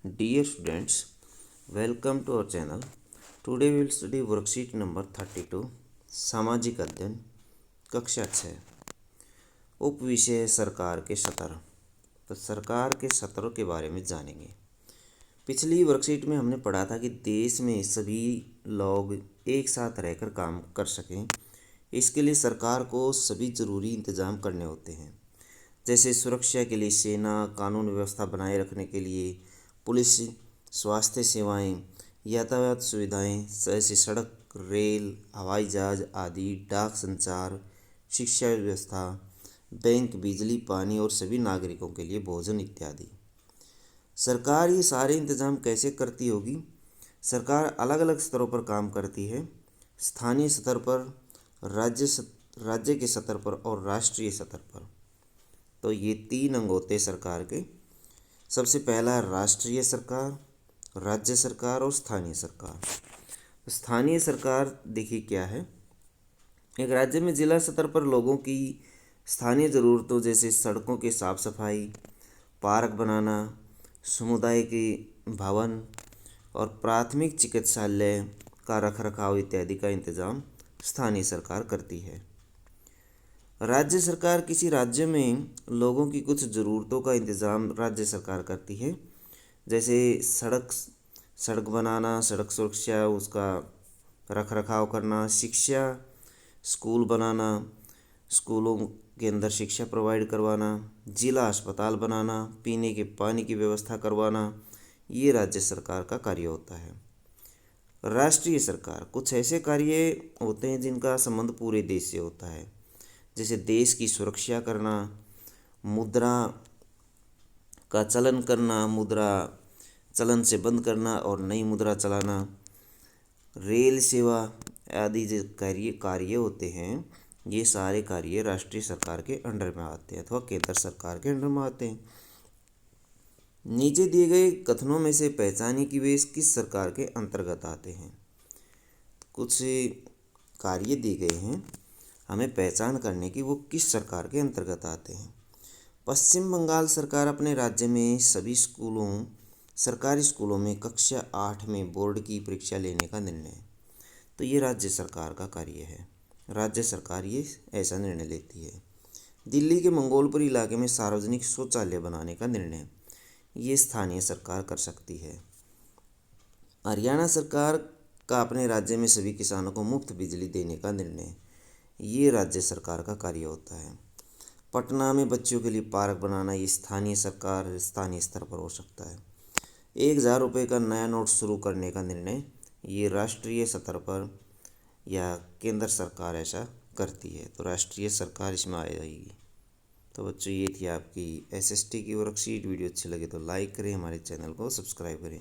Dear students, welcome to our channel. Today we will study worksheet number 32 सामाजिक अध्ययन कक्षा 6। उप विषय है सरकार के सत्र। तो सरकार के सत्रों के बारे में जानेंगे। पिछली वर्कशीट में हमने पढ़ा था कि देश में सभी लोग एक साथ रहकर काम कर सकें, इसके लिए सरकार को सभी ज़रूरी इंतज़ाम करने होते हैं, जैसे सुरक्षा के लिए सेना, कानून व्यवस्था बनाए रखने के लिए पुलिस, स्वास्थ्य सेवाएं, यातायात सुविधाएं जैसे सड़क, रेल, हवाई जहाज आदि, डाक संचार, शिक्षा व्यवस्था, बैंक, बिजली, पानी और सभी नागरिकों के लिए भोजन इत्यादि। सरकार ये सारे इंतजाम कैसे करती होगी? सरकार अलग अलग स्तरों पर काम करती है। स्थानीय स्तर पर, राज्य के स्तर पर और राष्ट्रीय स्तर पर। तो ये तीन अंग होते हैं सरकार के। सबसे पहला है राष्ट्रीय सरकार, राज्य सरकार और स्थानीय सरकार। स्थानीय सरकार देखिए क्या है। एक राज्य में जिला स्तर पर लोगों की स्थानीय ज़रूरतों जैसे सड़कों की साफ सफाई, पार्क बनाना, समुदाय के भवन और प्राथमिक चिकित्सालय का रखरखाव इत्यादि का इंतज़ाम स्थानीय सरकार करती है। राज्य सरकार किसी राज्य में लोगों की कुछ ज़रूरतों का इंतज़ाम राज्य सरकार करती है, जैसे सड़क बनाना, सड़क सुरक्षा, उसका रखरखाव करना, शिक्षा, स्कूल बनाना, स्कूलों के अंदर शिक्षा प्रोवाइड करवाना, जिला अस्पताल बनाना, पीने के पानी की व्यवस्था करवाना, ये राज्य सरकार का कार्य होता है। राष्ट्रीय सरकार कुछ ऐसे कार्य होते हैं जिनका संबंध पूरे देश से होता है, जैसे देश की सुरक्षा करना, मुद्रा का चलन करना, मुद्रा चलन से बंद करना और नई मुद्रा चलाना, रेल सेवा आदि जो कार्य होते हैं, ये सारे कार्य राष्ट्रीय सरकार के अंडर में आते हैं अथवा केंद्र सरकार के अंडर में आते हैं। नीचे दिए गए कथनों में से पहचानिए कि वे किस सरकार के अंतर्गत आते हैं। कुछ कार्य दिए गए हैं, हमें पहचान करने की वो किस सरकार के अंतर्गत आते हैं। पश्चिम बंगाल सरकार अपने राज्य में सभी सरकारी स्कूलों में कक्षा 8 में बोर्ड की परीक्षा लेने का निर्णय। तो ये राज्य सरकार का कार्य है। राज्य सरकार ये ऐसा निर्णय लेती है। दिल्ली के मंगोलपुरी इलाके में सार्वजनिक शौचालय बनाने का निर्णय ये स्थानीय सरकार कर सकती है। हरियाणा सरकार का अपने राज्य में सभी किसानों को मुफ्त बिजली देने का निर्णय, ये राज्य सरकार का कार्य होता है। पटना में बच्चों के लिए पार्क बनाना, ये स्थानीय स्तर पर हो सकता है। 1,000 रुपये का नया नोट शुरू करने का निर्णय, ये राष्ट्रीय स्तर पर या केंद्र सरकार ऐसा करती है, तो राष्ट्रीय सरकार इसमें आ जाएगी। तो बच्चों, ये थी आपकी एसएसटी की वर्कशीट। वीडियो अच्छी लगे तो लाइक करें, हमारे चैनल को सब्सक्राइब करें।